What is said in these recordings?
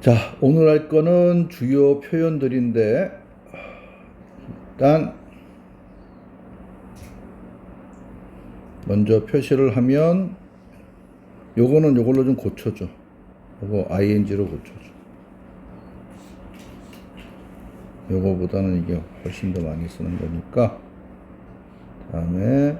자, 오늘 할 거는 주요 표현들인데, 일단, 먼저 표시를 하면, 요거는 요걸로 좀 고쳐줘. 요거 ing로 고쳐줘. 요거보다는 이게 훨씬 더 많이 쓰는 거니까. 다음에,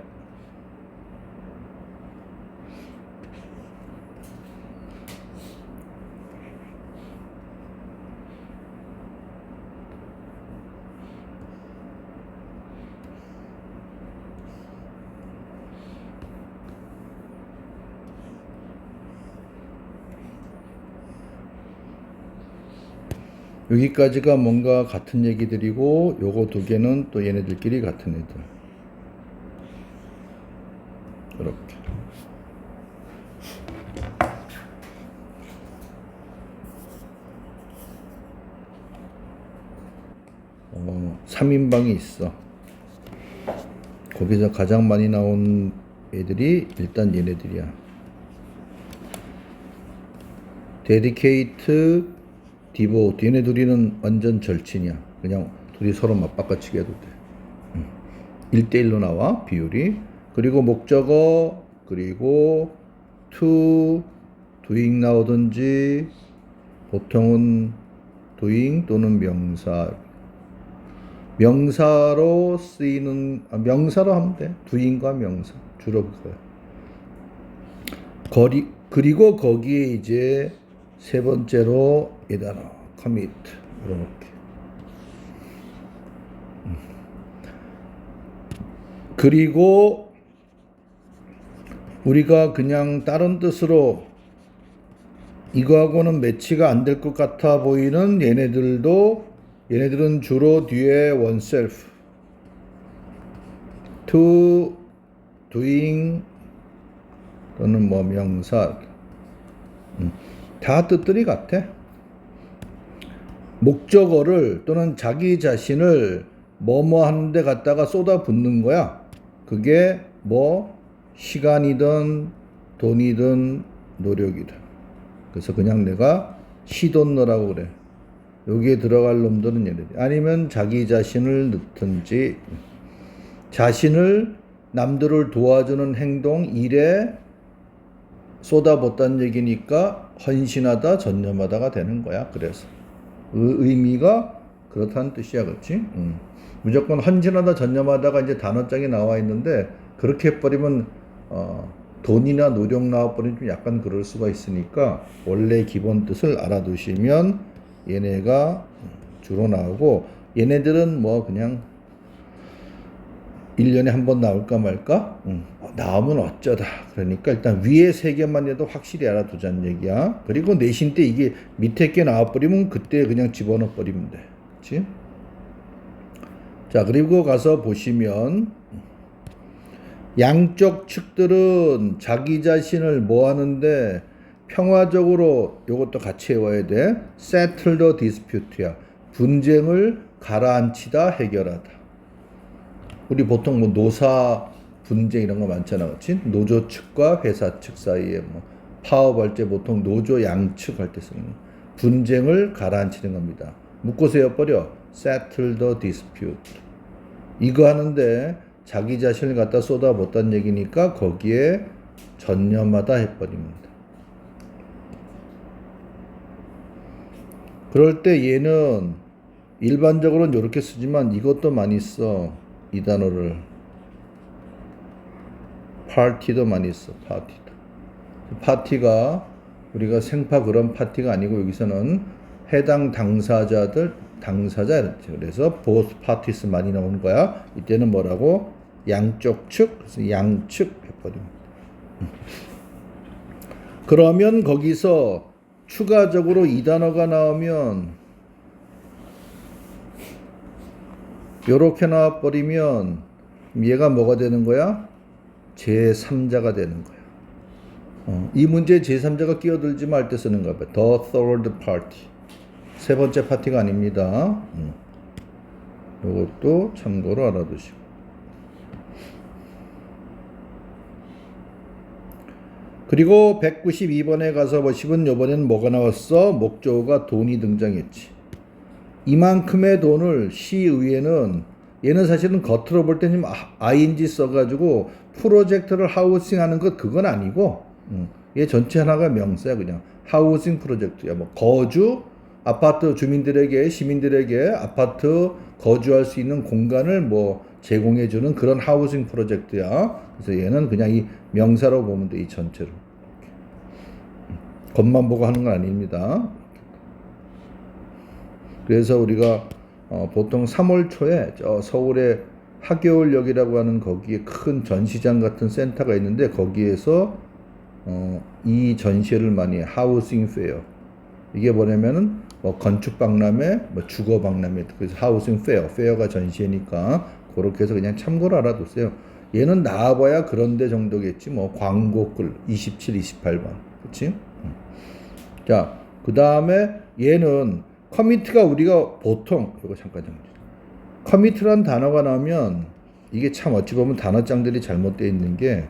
여기까지가 뭔가 같은 얘기들이고, 요거 두 개는 또 얘네들끼리 같은 애들. 이렇게. 3인방이 있어. 거기서 가장 많이 나온 애들이 일단 얘네들이야. dedicate, devote. 얘네 둘이는 완전 절친이야. 그냥 둘이 서로 맞바꿔치기 해도 돼. 1대1로 나와 비율이. 그리고 목적어, 그리고 to, doing 나오든지, 보통은 doing 또는 명사. 명사로 쓰이는, 명사로 하면 돼. doing과 명사. 주로 그거야. 그리고 거기에 이제 세 번째로 이 단어, commit. 이렇게. 그리고 우리가 그냥 다른 뜻으로 이거하고는 매치가 안 될 것 같아 보이는 얘네들은 주로 뒤에 oneself, to, doing 또는 뭐 명사 다 뜻들이 같아. 목적어를 또는 자기 자신을 뭐뭐 하는데 갖다가 쏟아붓는 거야. 그게 뭐 시간이든 돈이든 노력이든. 그래서 그냥 내가 시돈 넣으라고 그래. 여기에 들어갈 놈들은 얘네들. 아니면 자기 자신을 넣든지 자신을 남들을 도와주는 행동, 일에 쏟아붓다는 얘기니까 헌신하다, 전념하다가 되는 거야. 그래서 의미가 그렇다는 뜻이야, 그렇지? 무조건 헌신하다, 전념하다가 이제 단어장에 나와 있는데 그렇게 해버리면 돈이나 노력 나와버리면 좀 약간 그럴 수가 있으니까 원래 기본 뜻을 알아두시면 얘네가 주로 나오고 얘네들은 뭐 그냥 1년에 한 번 나올까 말까? 나오면 어쩌다. 그러니까 일단 위에 세 개만 해도 확실히 알아두자는 얘기야. 그리고 내신 때 이게 밑에 게 나와버리면 그때 그냥 집어넣어 버리면 돼. 그치? 자, 그리고 가서 보시면 양쪽 측들은 자기 자신을 뭐 하는데 평화적으로 이것도 같이 외워야 돼. settle the dispute야. 분쟁을 가라앉히다, 해결하다. 우리 보통 뭐 노사 분쟁 이런 거 많잖아, 그렇지? 노조 측과 회사 측 사이에 뭐 파업할 때 보통 노조 양측 할 때 쓰는 거. 분쟁을 가라앉히는 겁니다. 묶어서 해버려. settle the dispute. 이거 하는데 자기 자신을 갖다 쏟아붓다는 얘기니까 거기에 전념하다 해버립니다. 그럴 때 얘는 일반적으로는 이렇게 쓰지만 이것도 많이 써. 이 단어를. 파티도 많이 써. 파티가 우리가 생파 그런 파티가 아니고 여기서는 해당 당사자 이렇죠. 그래서 both parties 많이 나오는 거야. 이때는 뭐라고? 양쪽 측, 그래서 양측 해버립니다. 그러면 거기서 추가적으로 이 단어가 나오면 요렇게 나와버리면 얘가 뭐가 되는 거야? 제3자가 되는 거야. 이 문제에 제3자가 끼어들지 말 때 쓰는 거야. The third party. 세 번째 파티가 아닙니다. 요것도 참고로 알아두시고. 그리고 192번에 가서 보시면 이번에는 뭐가 나왔어? 목적어가 돈이 등장했지. 이만큼의 돈을 시의회는 얘는 사실은 겉으로 볼 때는 ing 써가지고 프로젝트를 하우싱 하는 것 그건 아니고 얘 전체 하나가 명사야. 그냥 하우싱 프로젝트야. 뭐 거주 아파트 주민들에게 시민들에게 아파트 거주할 수 있는 공간을 뭐 제공해주는 그런 하우싱 프로젝트야. 그래서 얘는 그냥 이 명사로 보면 돼. 이 전체로. 겉만 보고 하는 건 아닙니다. 그래서 우리가 보통 3월 초에 저 서울의 하계울역이라고 하는 거기에 큰 전시장 같은 센터가 있는데 거기에서 이 전시회를 많이 해. 하우싱 페어. 이게 뭐냐면은 뭐 건축 박람회, 뭐 주거 박람회, 그래서 하우싱 페어, 페어가 전시회니까 그렇게 해서 그냥 참고로 알아두세요. 얘는 나와봐야 그런데 정도겠지. 뭐 광고글 27, 28번, 그렇지? 자, 그 다음에 얘는 커미트가 우리가 보통 이거 잠깐 커미트란 단어가 나오면 이게 참 어찌 보면 단어장들이 잘못되어 있는 게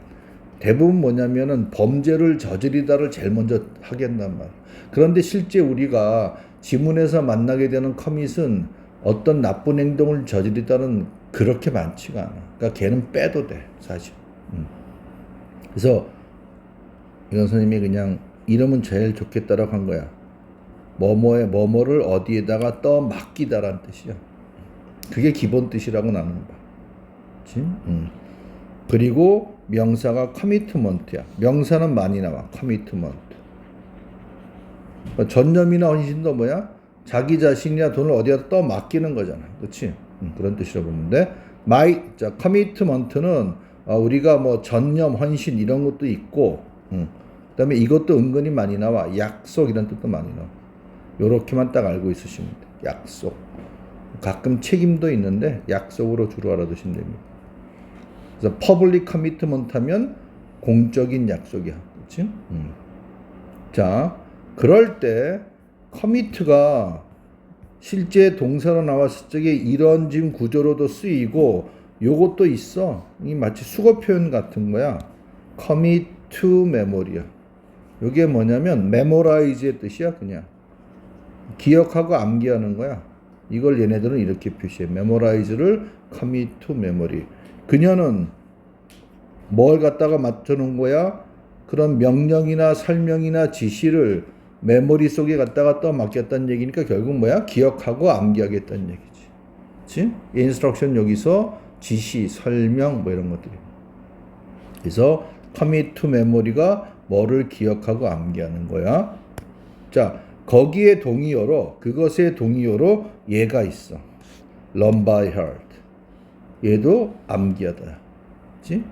대부분 뭐냐면은 범죄를 저지르다를 제일 먼저 하게 한단 말이야. 그런데 실제 우리가 지문에서 만나게 되는 커밋은 어떤 나쁜 행동을 저지르다는 그렇게 많지가 않아. 그러니까 걔는 빼도 돼, 사실. 그래서 이건 선생님이 그냥 이름은 제일 좋겠다라고 한 거야. 뭐뭐를 어디에다가 떠맡기다라는 뜻이야. 그게 기본 뜻이라고 나누는 거야. 그치? 그리고 명사가 커미트먼트야. 명사는 많이 나와. 커미트먼트. 전념이나 헌신도 뭐야? 자기 자신이나 돈을 어디에다 떠맡기는 거잖아. 그렇지? 그런 뜻이라고 보면 돼. 자, 커미트먼트는 우리가 뭐 전념, 헌신 이런 것도 있고, 그다음에 이것도 은근히 많이 나와. 약속 이런 뜻도 많이 나와. 요렇게만 딱 알고 있으시면 돼. 약속. 가끔 책임도 있는데 약속으로 주로 알아두시면 됩니다. 그래서 퍼블릭 커미트먼트 하면 공적인 약속이야. 그렇지? 자, 그럴 때 커미트가 실제 동사로 나왔을 적에 이런 지금 구조로도 쓰이고 요것도 있어. 이 마치 수거 표현 같은 거야. commit to memory야. 요게 뭐냐면 memorize의 뜻이야. 그냥 기억하고 암기하는 거야. 이걸 얘네들은 이렇게 표시해. memorize를 commit to memory. 그녀는 뭘 갖다가 맞춰놓은 거야? 그런 명령이나 설명이나 지시를 메모리 속에 갖다가 떠맡겼다는 얘기니까 결국 뭐야? 기억하고 암기하겠다는 얘기지. 그치? 인스트럭션 여기서 지시, 설명 뭐 이런 것들이. 그래서 commit to memory가 뭐를 기억하고 암기하는 거야. 자, 거기에 동의어로, 그것의 동의어로 얘가 있어. learn by heart. 얘도 암기하다. 그치?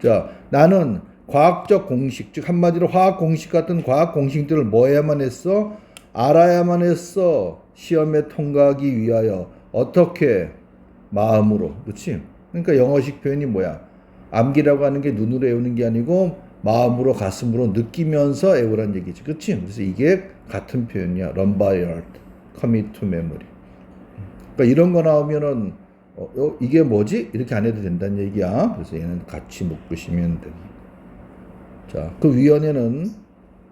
자, 나는 과학적 공식, 즉 한마디로 화학 공식 같은 과학 공식들을 뭐 해야만 했어? 알아야만 했어. 시험에 통과하기 위하여. 어떻게? 마음으로. 그치? 그러니까 영어식 표현이 뭐야? 암기라고 하는 게 눈으로 외우는 게 아니고 마음으로 가슴으로 느끼면서 외우란 얘기지. 그치? 그래서 이게 같은 표현이야. learn by heart, commit to memory. 그러니까 이런 거 나오면은 이게 뭐지? 이렇게 안 해도 된다는 얘기야. 그래서 얘는 같이 묶으시면 됩니다. 자, 그 위원회는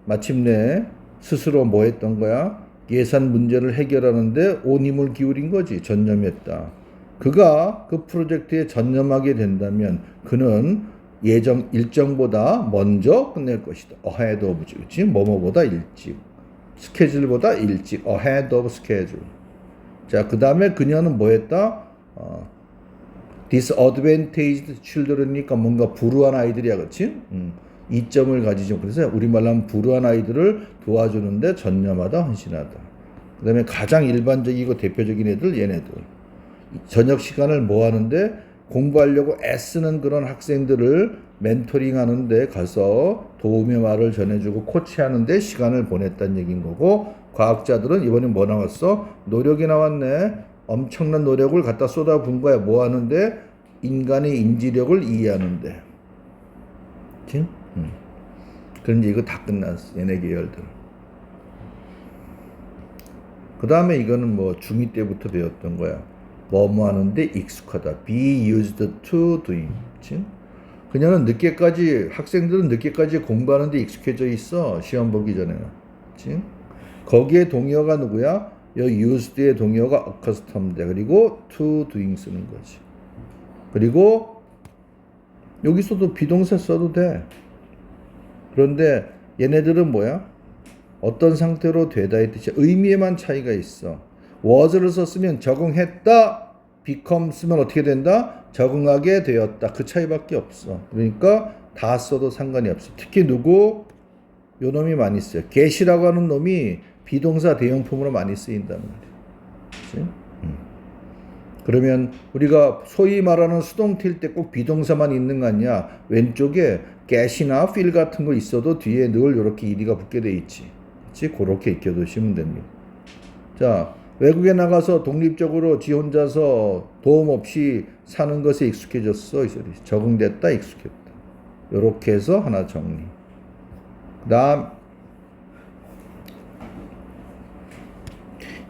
마침내 스스로 뭐 했던 거야? 예산 문제를 해결하는데 온 힘을 기울인 거지. 전념했다. 그가 그 프로젝트에 전념하게 된다면 그는 예정 일정보다 먼저 끝낼 것이다. ahead of, 그치? 뭐뭐보다 일찍. 스케줄보다 일찍. ahead of schedule. 자, 그 다음에 그녀는 뭐 했다? disadvantaged children이니까 뭔가 불우한 아이들이야. 그치? 이점을 가지죠. 그래서 우리말로 하면 불우한 아이들을 도와주는데 전념하다, 헌신하다. 그 다음에 가장 일반적이고 대표적인 애들, 얘네들. 저녁 시간을 뭐 하는데 공부하려고 애쓰는 그런 학생들을 멘토링 하는데 가서 도움의 말을 전해주고 코치하는데 시간을 보냈다는 얘기인 거고, 과학자들은 이번에 뭐 나왔어? 노력이 나왔네. 엄청난 노력을 갖다 쏟아부은 거야. 뭐 하는데? 인간의 인지력을 이해하는데. 그치? 그런데 이거 다 끝났어. 얘네 계열들. 그 다음에 이거는 뭐 중2 때부터 배웠던 거야. 뭐뭐 하는데 익숙하다. be used to doing. 그치? 그녀는 늦게까지, 학생들은 늦게까지 공부하는 데 익숙해져 있어. 시험 보기 전에는. 그치? 거기에 동의어가 누구야? 여 used의 동의어가 accustomed. 그리고 to doing 쓰는 거지. 그리고 여기서도 비동사 써도 돼. 그런데 얘네들은 뭐야? 어떤 상태로 되다의 뜻이야. 의미에만 차이가 있어. was를 썼으면 적응했다. become 쓰면 어떻게 된다? 적응하게 되었다. 그 차이밖에 없어. 그러니까 다 써도 상관이 없어. 특히 누구? 요 놈이 많이 써요. get이라고 하는 놈이 비동사 대용품으로 많이 쓰인단 말이야. 그치? 그러면 우리가 소위 말하는 수동 튈 때 꼭 비동사만 있는 거 아니야? 왼쪽에 get이나 feel 같은 거 있어도 뒤에 늘 이렇게 ed가 붙게 돼 있지. 그치? 그렇게 익혀두시면 됩니다. 자, 외국에 나가서 독립적으로 지 혼자서 도움 없이 사는 것에 익숙해졌어. 이 소리. 적응됐다, 익숙했다. 요렇게 해서 하나 정리. 그 다음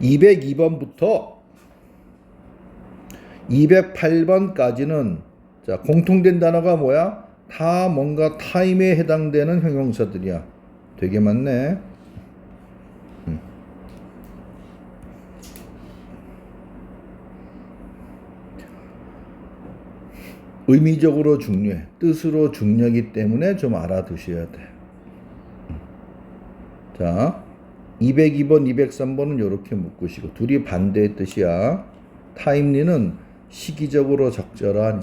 202번부터 208번까지는 자, 공통된 단어가 뭐야? 다 뭔가 타임에 해당되는 형용사들이야. 되게 많네. 의미적으로 중요해. 뜻으로 중요하기 때문에 좀 알아두셔야 돼. 자, 202번, 203번은 이렇게 묶으시고 둘이 반대의 뜻이야. 타임리는 시기적으로 적절한.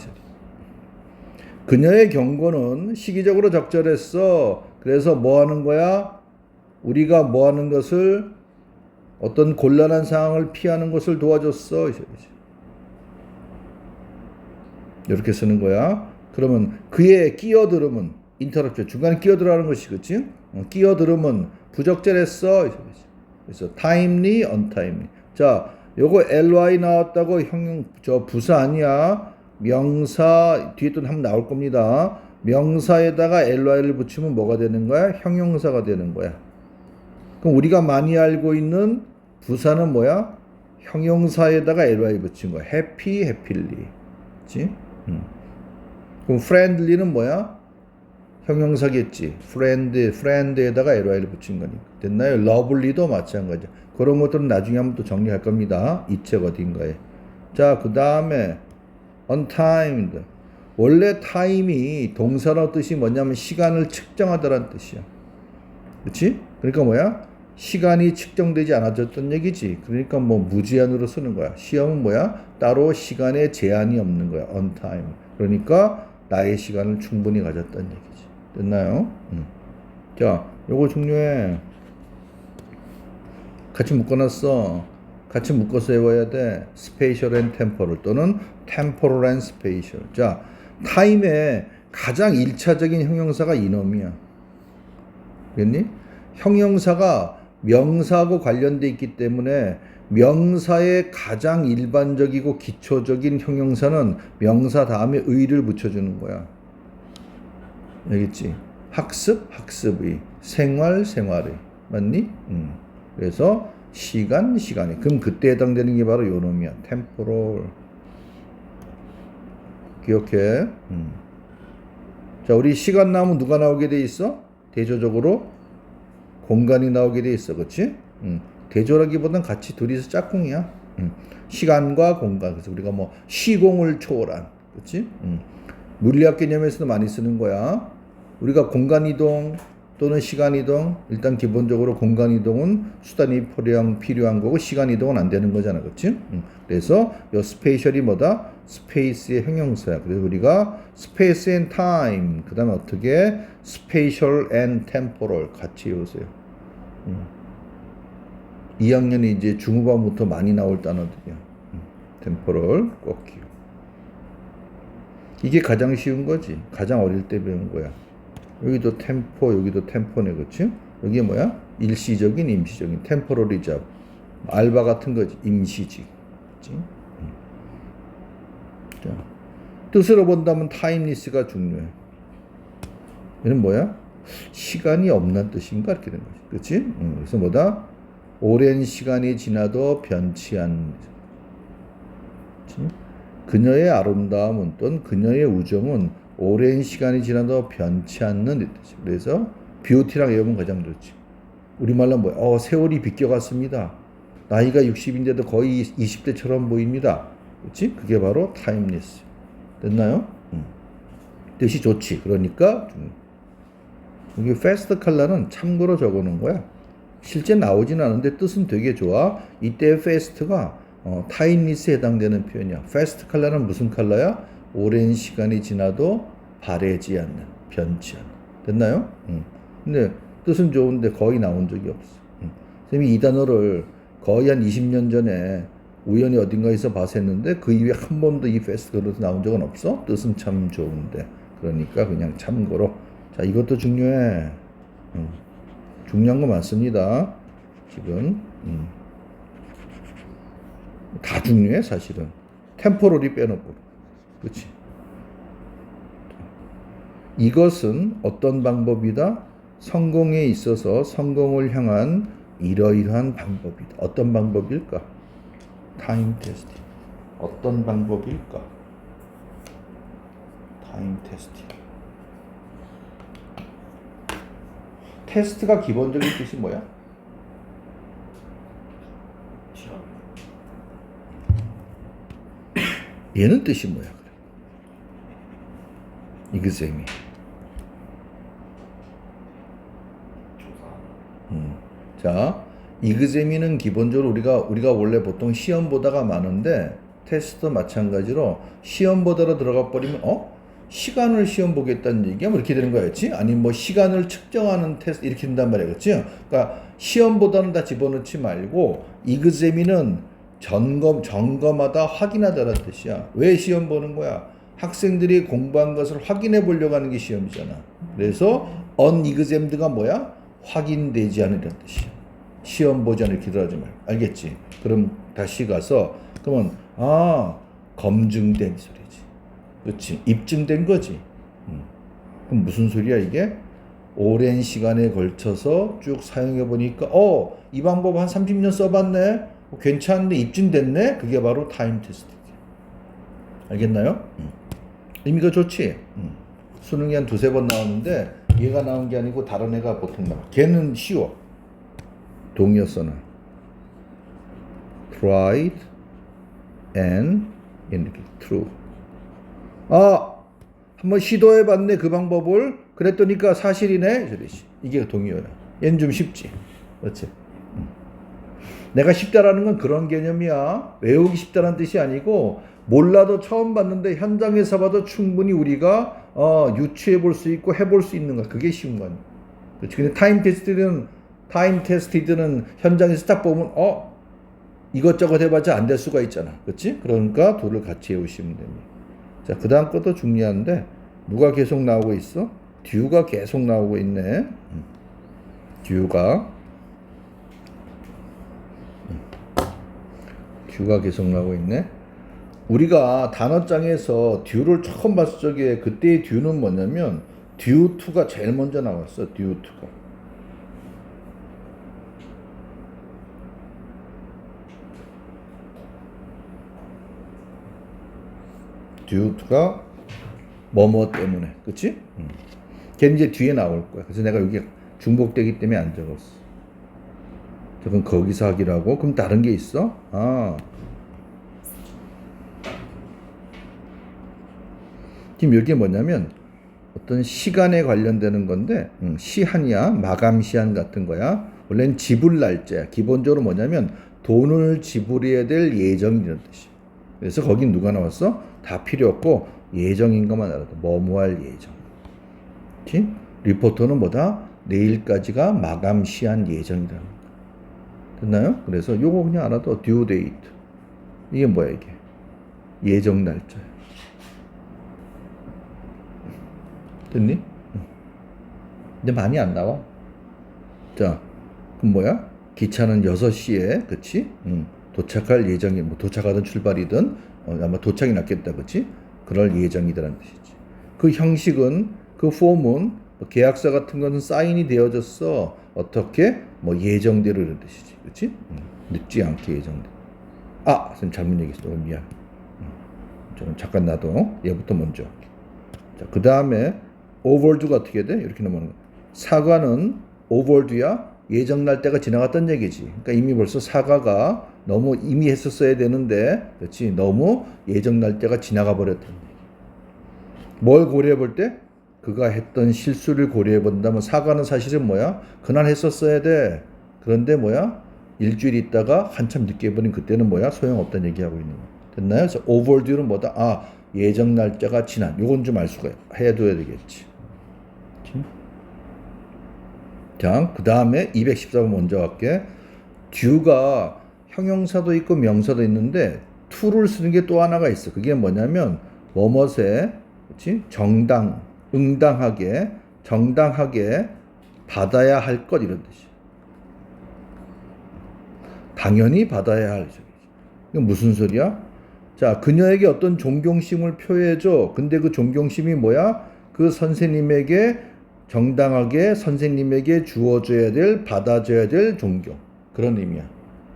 그녀의 경고는 시기적으로 적절했어. 그래서 뭐 하는 거야? 우리가 뭐 하는 것을 어떤 곤란한 상황을 피하는 것을 도와줬어. 이렇게 쓰는 거야. 그러면 그의 끼어들음은 인터럽션 중간에 끼어들어가는 것이 그치? 끼어들음은 부적절했어. 그래서 timely, untimely. 자, 요거 ly 나왔다고 형용 저 부사 아니야. 명사 뒤에 또 한번 나올 겁니다. 명사에다가 ly를 붙이면 뭐가 되는 거야? 형용사가 되는 거야. 그럼 우리가 많이 알고 있는 부사는 뭐야? 형용사에다가 ly 붙인 거야. happy, happily. 그치? 그럼 friendly는 뭐야? 형용사겠지. friend에다가 ly를 붙인 거니까. 됐나요? lovely도 마찬가지야. 그런 것들은 나중에 한번 또 정리할 겁니다. 이 책 어딘가에. 자, 그 다음에 untimed. 원래 time이 동사로 뜻이 뭐냐면 시간을 측정하다라는 뜻이야. 그렇지? 그러니까 뭐야? 시간이 측정되지 않아졌던 얘기지. 그러니까 뭐 무제한으로 쓰는 거야. 시험은 뭐야? 따로 시간에 제한이 없는 거야. on-time. 그러니까 나의 시간을 충분히 가졌다는 얘기지. 됐나요? 자, 요거 중요해. 같이 묶어놨어. 같이 묶어서 외워야 돼. spatial and temporal 또는 temporal and spatial. 자, 타임의 가장 1차적인 형용사가 이놈이야. 알겠니? 형용사가 명사하고 관련돼 있기 때문에 명사의 가장 일반적이고 기초적인 형용사는 명사 다음에 의를 붙여주는 거야. 알겠지? 학습, 학습의. 생활, 생활의. 맞니? 그래서 시간, 시간이. 그럼 그때 해당되는 게 바로 요 놈이야. temporal. 기억해. 자, 우리 시간 나오면 누가 나오게 돼 있어? 대조적으로 공간이 나오게 돼 있어. 그렇지? 대조라기보단 같이 둘이서 짝꿍이야. 시간과 공간. 그래서 우리가 뭐 시공을 초월한. 그렇지? 물리학 개념에서도 많이 쓰는 거야. 우리가 공간 이동 또는 시간 이동, 일단 기본적으로 공간 이동은 수단이 필요한 거고 시간 이동은 안 되는 거잖아. 그렇지? 그래서 요 스페이셜이 뭐다? 스페이스의 형용사야. 그래서 우리가 스페이스 앤 타임, 그 다음에 어떻게 스페이셜 앤 템포럴 같이 외우세요. 2학년이 이제 중후반부터 많이 나올 단어들이야. 템포럴 꼭 기억. 이게 가장 쉬운 거지. 가장 어릴 때 배운 거야. 여기도 템포, 여기도 템포네, 그렇지? 여기 뭐야? 일시적인, 임시적인, 템포러리잡. 알바 같은 거지, 임시직. 그렇지? 자, 뜻으로 본다면 타임리스가 중요해. 얘는 뭐야? 시간이 없는 뜻인가? 이렇게 되는 거지. 그렇지? 그래서 뭐다? 오랜 시간이 지나도 변치 않는. 그치? 그녀의 아름다움은 또는 그녀의 우정은 오랜 시간이 지나도 변치 않는 이 뜻이에요. 그래서 beauty랑 외우면 가장 좋지. 우리말로 뭐야? 세월이 비껴갔습니다. 나이가 60인데도 거의 20대처럼 보입니다. 그렇지? 그게 바로 timeless. 됐나요? 뜻이 좋지. 그러니까 여기 fast color는 참고로 적어놓은 거야. 실제 나오진 않은데 뜻은 되게 좋아. 이때 fast가 timeless에 해당되는 표현이야. fast color는 무슨 컬러야? 오랜 시간이 지나도 바래지 않는, 변치 않는. 됐나요? 근데 뜻은 좋은데 거의 나온 적이 없어. 선생님이 이 단어를 거의 한 20년 전에 우연히 어딘가에서 봐서 했는데 그 이후에 한 번도 이 fast color에서 나온 적은 없어. 뜻은 참 좋은데. 그러니까 그냥 참고로. 자, 이것도 중요해. 중요한 거 많습니다. 지금 다 중요해 사실은. 템포럴이 빼놓고. 그렇지? 이것은 어떤 방법이다? 성공에 있어서 성공을 향한 이러이러한 방법이다. 어떤 방법일까? 타임 테스팅. 어떤 방법일까? 타임 테스팅. 테스트가 기본적인 뜻이 뭐야? 시험. 얘는 뜻이 뭐야? 이그셈이. 자, 이그제미는 기본적으로 우리가 원래 보통 시험 보다가 많은데 테스트도 마찬가지로 시험 보다로 들어가 버리면 시간을 시험 보겠다는 얘기야? 뭐 이렇게 되는 거였지? 아니 뭐 시간을 측정하는 테스트 이렇게 된단 말이야, 그렇지? 그러니까 시험 보다는 다 집어넣지 말고 이그제미는 점검하다 확인하다라는 뜻이야. 왜 시험 보는 거야? 학생들이 공부한 것을 확인해 보려고 하는 게 시험이잖아. 그래서 unexamined가 뭐야? 확인되지 않으라는 뜻이야. 시험 보지 않을 기도하지 말고. 알겠지? 그럼 다시 가서 그러면 검증된 소리지. 그렇지? 입증된 거지. 그럼 무슨 소리야 이게? 오랜 시간에 걸쳐서 쭉 사용해 보니까 이 방법 한 30년 써봤네. 괜찮은데 입증됐네. 그게 바로 타임 테스트지. 알겠나요? 의미가 좋지? 수능이 한 두세 번 나오는데 얘가 나온 게 아니고 다른 애가 보통 나와. 걔는 쉬워. 동의어서는 tried and 이렇게 true. 한번 시도해봤네 그 방법을. 그랬더니까 사실이네. 저리지. 이게 동의어야. 얘는 좀 쉽지. 그렇지? 내가 쉽다라는 건 그런 개념이야. 외우기 쉽다는 뜻이 아니고 몰라도 처음 봤는데 현장에서 봐도 충분히 우리가 유추해 볼 수 있고 해볼 수 있는 거. 그게 쉬운 거야. 그렇지? 근데 타임 테스트들은 현장에서 딱 보면 이것저것 해봤자 안 될 수가 있잖아. 그렇지? 그러니까 둘을 같이 외우시면 됩니다. 자, 그 다음 것도 중요한데 누가 계속 나오고 있어? 듀가 계속 나오고 있네. 듀가 계속 나오고 있네. 우리가 단어장에서 듀를 처음 봤을 적에 그때의 듀는 뭐냐면 듀2가 제일 먼저 나왔어. 듀2가. 듀2가 뭐뭐 때문에. 그치? 걔는 이제 뒤에 나올 거야. 그래서 내가 여기 중복되기 때문에 안 적었어. 저건 거기서 하기라고? 그럼 다른 게 있어? 지금 여기 뭐냐면 어떤 시간에 관련되는 건데 시한이야. 마감 시한 같은 거야. 원래는 지불 날짜야. 기본적으로 뭐냐면 돈을 지불해야 될 예정이라는 뜻이야. 그래서 거긴 누가 나왔어? 다 필요 없고 예정인 것만 알아도 뭐뭐할 예정. 그치? 리포터는 뭐다? 내일까지가 마감 시한 예정이라는 거. 됐나요? 그래서 요거 그냥 알아도 due date. 이게 뭐야 이게? 예정 날짜. 됐니? 근데 많이 안 나와. 자, 그럼 뭐야? 기차는 6시에, 그치? 도착할 예정이, 뭐 도착하든 출발이든, 아마 도착이 낫겠다, 그치? 그럴 예정이다라는 뜻이지. 그 형식은, 그 폼은, 뭐 계약서 같은 거는 사인이 되어졌어. 어떻게? 뭐 예정대로 이런 뜻이지, 그치? 늦지 않게 예정대로. 선생님 잘못 얘기했어. 미안. 좀 잠깐 놔둬. 얘부터 먼저 할게. 자, 그 다음에 overdue가 어떻게 돼? 이렇게 넘어가는 거야. 사과는 overdue야? 예정 날짜가 지나갔던 얘기지. 그러니까 이미 벌써 사과가 너무 이미 했었어야 되는데, 그렇지? 너무 예정 날짜가 지나가 버렸던 얘기. 뭘 고려해 볼 때? 그가 했던 실수를 고려해 본다면 사과는 사실은 뭐야? 그날 했었어야 돼. 그런데 뭐야? 일주일 있다가 한참 늦게 해버린 그때는 뭐야? 소용없다는 얘기하고 있는 거야. 됐나요? 그래서 overdue는 뭐다? 아, 예정 날짜가 지난. 요건 좀 알 수가 해둬야 되겠지. 자, 그 다음에 214번 먼저 할게. due가 형용사도 있고 명사도 있는데 to를 쓰는 게 또 하나가 있어. 그게 뭐냐면 뭐뭇에 그렇지? 정당하게 받아야 할 것 이런 뜻이야. 당연히 받아야 할 소리지. 이건 무슨 소리야? 자, 그녀에게 어떤 존경심을 표해줘. 근데 그 존경심이 뭐야? 그 선생님에게 정당하게 선생님에게 주어줘야 될, 받아줘야 될 존경. 그런 의미야.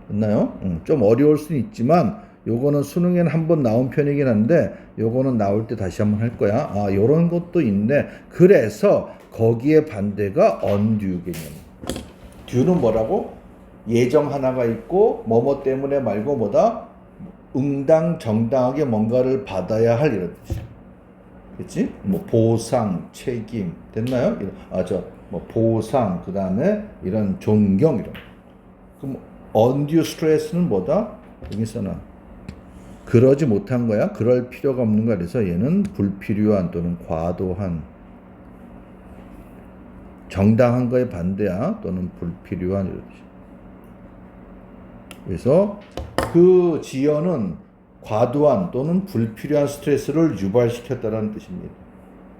됐나요? 좀 어려울 수는 있지만 요거는 수능에는 한번 나온 편이긴 한데 요거는 나올 때 다시 한번 할 거야. 아, 요런 것도 있네. 그래서 거기에 반대가 undue 개념. due는 뭐라고? 예정 하나가 있고 뭐뭐 때문에 말고 뭐다? 정당하게 뭔가를 받아야 할 이런 뜻이야. 그렇지? 뭐 보상, 책임 됐나요? 뭐 보상 그 다음에 이런 존경 이런. 그럼 undue stress는 뭐다? 여기 써놔. 그러지 못한 거야. 그럴 필요가 없는 거야. 그래서 얘는 불필요한 또는 과도한. 정당한 거에 반대야. 또는 불필요한 이런 뜻이야. 그래서 그 지연은 과도한 또는 불필요한 스트레스를 유발시켰다는 뜻입니다.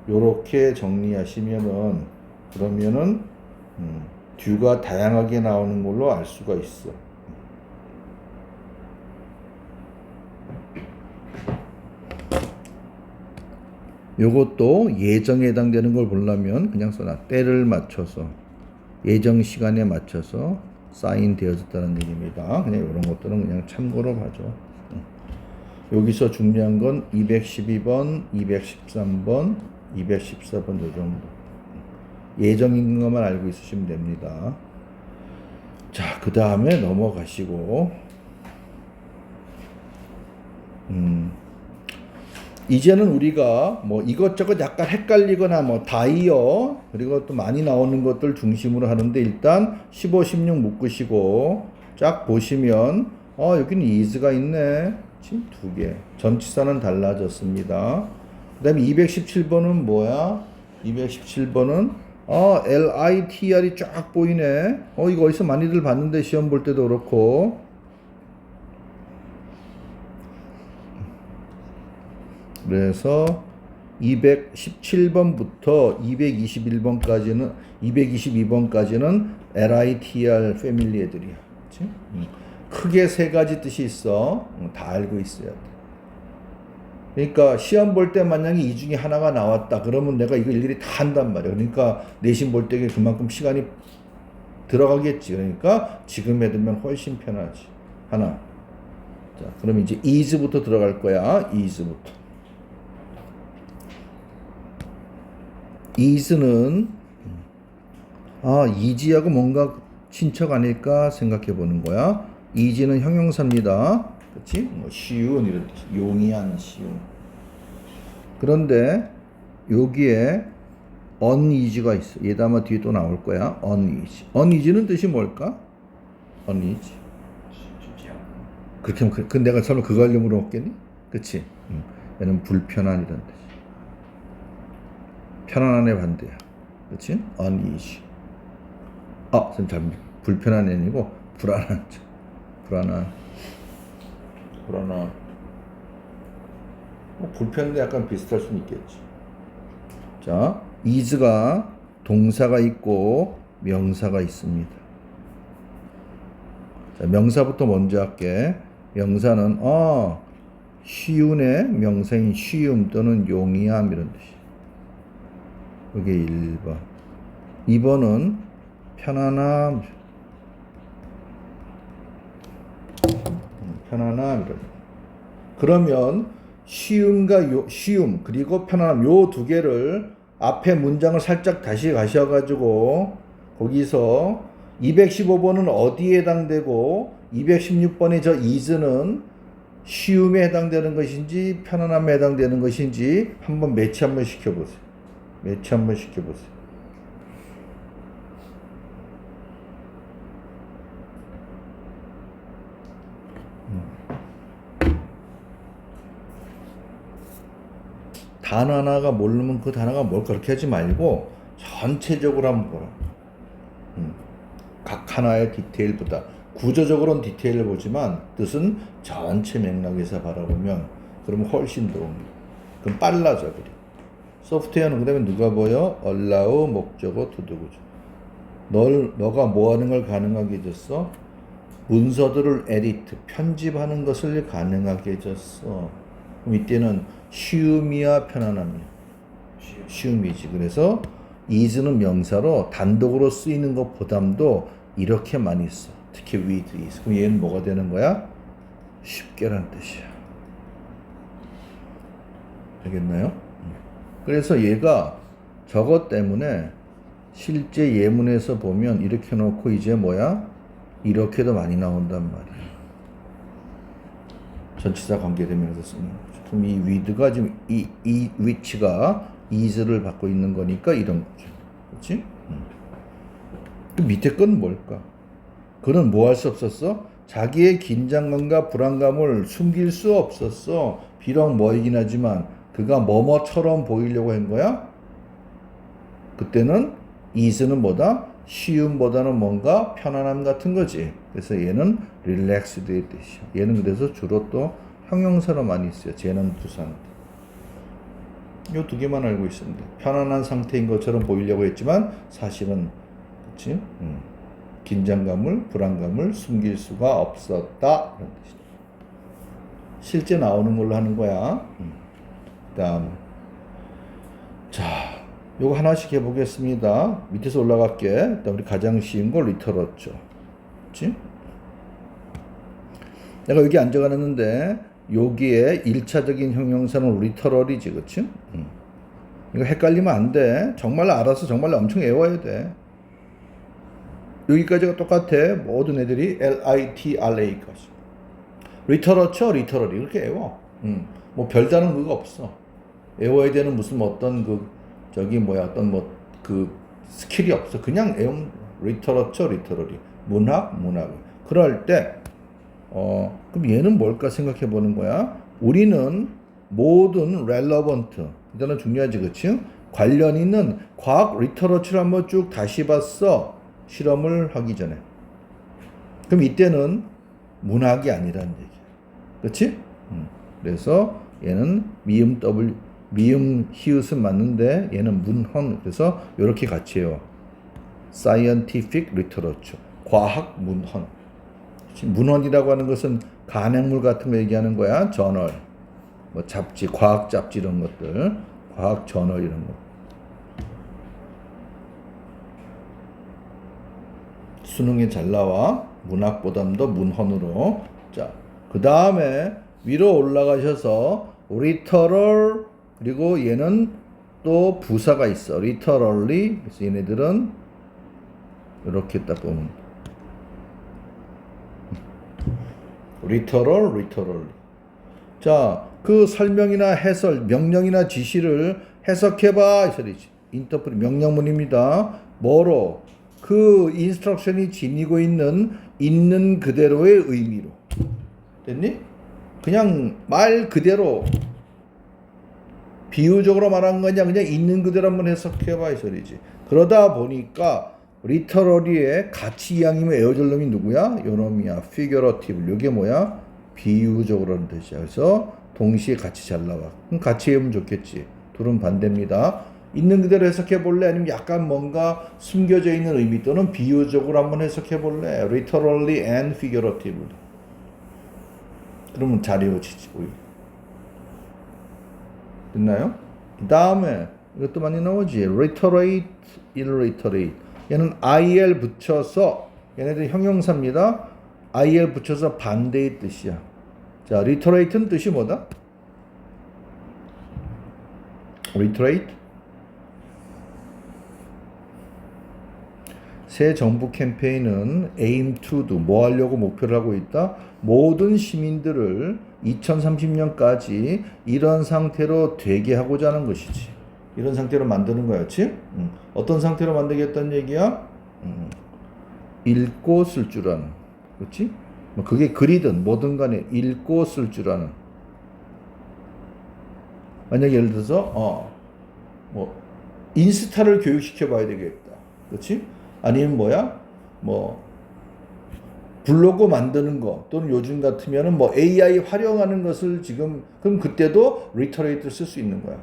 요렇게 정리하시면은 그러면은 듀가 다양하게 나오는 걸로 알 수가 있어. 요것도 예정에 해당되는 걸 보려면 그냥 써놔. 때를 맞춰서 예정 시간에 맞춰서 사인되어졌다는 얘기입니다. 그냥 이런 것들은 그냥 참고로 봐줘. 여기서 중요한 건 212번, 213번, 214번 요 정도. 예정인 것만 알고 있으시면 됩니다. 자, 그 다음에 넘어가시고 이제는 우리가 뭐 이것저것 약간 헷갈리거나 뭐 다이어 그리고 또 많이 나오는 것들 중심으로 하는데 일단 15, 16 묶으시고 쫙 보시면 여기는 is가 있네. 지금 두 개. 전치사는 달라졌습니다. 그 다음에 217번은 뭐야? 217번은 LITR이 쫙 보이네. 이거 어디서 많이들 봤는데 시험 볼 때도 그렇고. 그래서 217번부터 222번까지는 LITR 패밀리 애들이야. 그치? 크게 세 가지 뜻이 있어. 다 알고 있어야 돼. 그러니까 시험 볼 때 만약에 이 중에 하나가 나왔다. 그러면 내가 이거 일일이 다 한단 말이야. 그러니까 내신 볼 때 그만큼 시간이 들어가겠지. 그러니까 지금 해두면 훨씬 편하지. 하나. 자, 그럼 이제 is부터 들어갈 거야. is부터. is는 is하고 뭔가 친척 아닐까 생각해 보는 거야. is는 형용사입니다. 그렇지? 뭐 쉬운 이런 뜻. 용이한 쉬운. 그런데 여기에 uneasy가 있어. 얘도 아마 뒤에 또 나올 거야. uneasy. uneasy는 뜻이 뭘까? uneasy. 그렇게 하면 그 내가 설마 그거 하려고 물어봤겠니? 그렇지? 얘는 불편한 이런 뜻. 편안한의 반대야. 그렇지? uneasy. 선생님 불편한 애 아니고 불안한. 불편한데 약간 비슷할 수는 있겠지. 자, is가 동사가 있고 명사가 있습니다. 자, 명사부터 먼저 할게. 명사는 쉬운의 명사인 쉬움 또는 용이함 이런 뜻이야. 이게 1번. 2번은 편안함. 이런. 그러면 쉬움 그리고 편안함 요 두 개를 앞에 문장을 살짝 다시 가셔가지고 거기서 215번은 어디에 해당되고 216번의 저 is는 쉬움에 해당되는 것인지 편안함에 해당되는 것인지 한번 매치 한번 시켜보세요. 매치 한번 시켜보세요. 단어 하나가 모르면 그 단어가 뭘 그렇게 하지 말고 전체적으로 한번 보라. 각 하나의 디테일보다 구조적으로는 디테일을 보지만 뜻은 전체 맥락에서 바라보면 그러면 훨씬 도움이. 그럼 빨라져 그래. 소프트웨어는 그다음에 누가 보여? allow 목적어 to do 구조. 너가 뭐 하는 걸 가능하게 해줬어? 문서들을 edit 편집하는 것을 가능하게 해줬어. 그럼 이때는 쉬움이야 편안함이야. 쉬움이지. 그래서 is는 명사로 단독으로 쓰이는 것보담도 이렇게 많이 써. 특히 with is. 그럼 얘는 뭐가 되는 거야? 쉽게란 뜻이야. 되겠나요? 그래서 얘가 저것 때문에 실제 예문에서 보면 이렇게 놓고 이제 뭐야? 이렇게도 많이 나온단 말이야. 전치사 관계되면서 쓰는 거죠. 그럼 이 with가 지금 이 which가 is를 받고 있는 거니까 이런 거죠. 그렇지? 그 밑에 건 뭘까? 그는 뭐 할 수 없었어? 자기의 긴장감과 불안감을 숨길 수 없었어. 비록 뭐이긴 하지만 그가 뭐뭐처럼 보이려고 한 거야? 그때는 is는 뭐다? 쉬움보다는 뭔가 편안함 같은 거지. 그래서 얘는 relaxed의 뜻이야. 얘는 그래서 주로 또 형용사로 많이 써요. 쟤는 부사인데. 요 두 개만 알고 있으면 돼. 편안한 상태인 것처럼 보이려고 했지만 사실은 그치? 긴장감을 불안감을 숨길 수가 없었다. 이런 뜻이죠. 실제 나오는 걸로 하는 거야. 그다음 자 요거 하나씩 해보겠습니다. 밑에서 올라갈게. 일단 우리 가장 쉬운 거 리터러처. 그치? 내가 여기 안 적어놨는데 여기에 1차적인 형용사는 리터럴이지. 그치? 이거 헷갈리면 안 돼. 정말 알아서 정말 엄청 외워야 돼. 여기까지가 똑같아. 모든 애들이 LITRA까지. 리터러처, 리터럴이 이렇게 외워. 뭐 별다른 그거 없어. 외워야 되는 무슨 어떤 어떤 스킬이 없어. 그냥 외운 리터러처, 리터럴이. 문학. 그럴 때 그럼 얘는 뭘까 생각해 보는 거야. 우리는 모든 relevant, 일단은 중요하지, 그치? 관련 있는 과학 리터러처를 한번 쭉 다시 봤어. 실험을 하기 전에. 그럼 이때는 문학이 아니라는 얘기야. 그치? 그래서 얘는 미음 히읗은 맞는데 얘는 문헌. 그래서 이렇게 같이 해요. scientific literature. 과학 문헌. 문헌이라고 하는 것은 간행물 같은 거 얘기하는 거야. 저널, 뭐 잡지, 과학 잡지 이런 것들, 과학 저널 이런 거. 수능에 잘 나와. 문학보담도 문헌으로. 자, 그 다음에 위로 올라가셔서 literal 그리고 얘는 또 부사가 있어. literally. 그래서 얘네들은 이렇게 딱 보면 literal. 자, 그 설명이나 해설, 명령이나 지시를 해석해봐 이 소리지. 인터프리 명령문입니다. 뭐로? 그 인스트럭션이 지니고 있는 그대로의 의미로. 됐니? 그냥 말 그대로 비유적으로 말한 거냐, 그냥 있는 그대로 한번 해석해봐 이 소리지. 그러다 보니까 리터러리의 가치 이항이면 에어절 놈이 누구야? 요놈이야. figurative. 이게 뭐야? 비유적으로는 뜻이야. 그래서 동시에 같이 잘 나와. 그럼 같이 해보면 좋겠지. 둘은 반대입니다. 있는 그대로 해석해 볼래? 아니면 약간 뭔가 숨겨져 있는 의미 또는 비유적으로 한번 해석해 볼래? literally and figuratively. 그러면 잘 이어지지. 됐나요? 그 다음에 이것도 많이 나오지. reiterate, illiterate. 얘는 IL 붙여서, 얘네들 형용사입니다. IL 붙여서 반대의 뜻이야. 자, reiterate는 뜻이 뭐다? reiterate. 새 정부 캠페인은 aim to do, 뭐 하려고 목표를 하고 있다? 모든 시민들을 2030년까지 이런 상태로 되게 하고자 하는 것이지. 이런 상태로 만드는 거였지? 어떤 상태로 만들겠다는 얘기야? 읽고 쓸 줄 아는. 그렇지? 뭐 그게 글이든 뭐든 간에 읽고 쓸 줄 아는. 만약에 예를 들어서 뭐 인스타를 교육시켜 봐야 되겠다. 그렇지? 아니면 뭐야? 뭐 블로그 만드는 거 또는 요즘 같으면은 뭐 AI 활용하는 것을 지금 그럼 그때도 리터레이트를 쓸 수 있는 거야.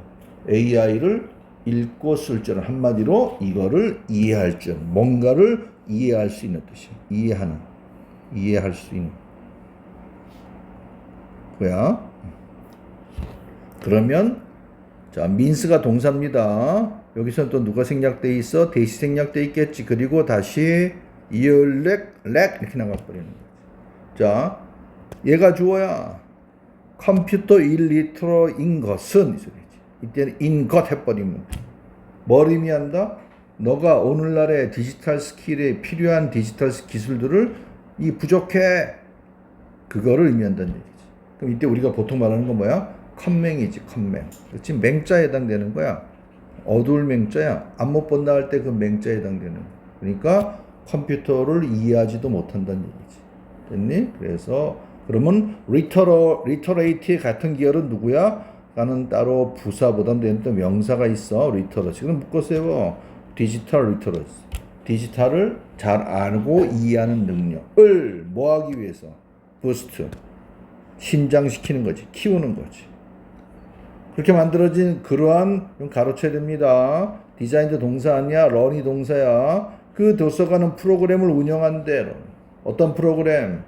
AI를 읽고 쓸 줄 한마디로 이거를 이해할 줄 뭔가를 이해할 수 있는 뜻이야. 이해할 수 있는 거야. 그러면 자 민스가 동사입니다. 여기서 또 누가 생략돼 있어? 대시 생략돼 있겠지. 그리고 다시 이을렉 이렇게 나가버리는 거지. 자, 얘가 주어야. 컴퓨터 일리터러인 것은 이 소리지. 이때는 인 것 해버리면 돼. 뭘 의미한다? 너가 오늘날의 디지털 스킬에 필요한 디지털 기술들을 이 부족해. 그거를 의미한다는 얘기지. 그럼 이때 우리가 보통 말하는 건 뭐야? 컴맹이지, 컴맹. 그렇지? 맹자에 해당되는 거야. 어두울 맹자야. 안 못 본다 할 때 그 맹자에 해당되는 거야. 그러니까 컴퓨터를 이해하지도 못한다는 얘기지. 됐니? 그래서 그러면 리터레이트의 같은 계열은 누구야? 나는 따로 부사보다는 되는 또 명사가 있어. 리터러시. 그럼 묶어 세워. 디지털 리터러시. 디지털을 잘 알고 이해하는 능력을 뭐 하기 위해서? 부스트. 신장시키는 거지. 키우는 거지. 그렇게 만들어진 그러한 가로쳐야 됩니다. 디자인도 동사 아니야. 런이 동사야. 그 도서관은 프로그램을 운영한대. 어떤 프로그램?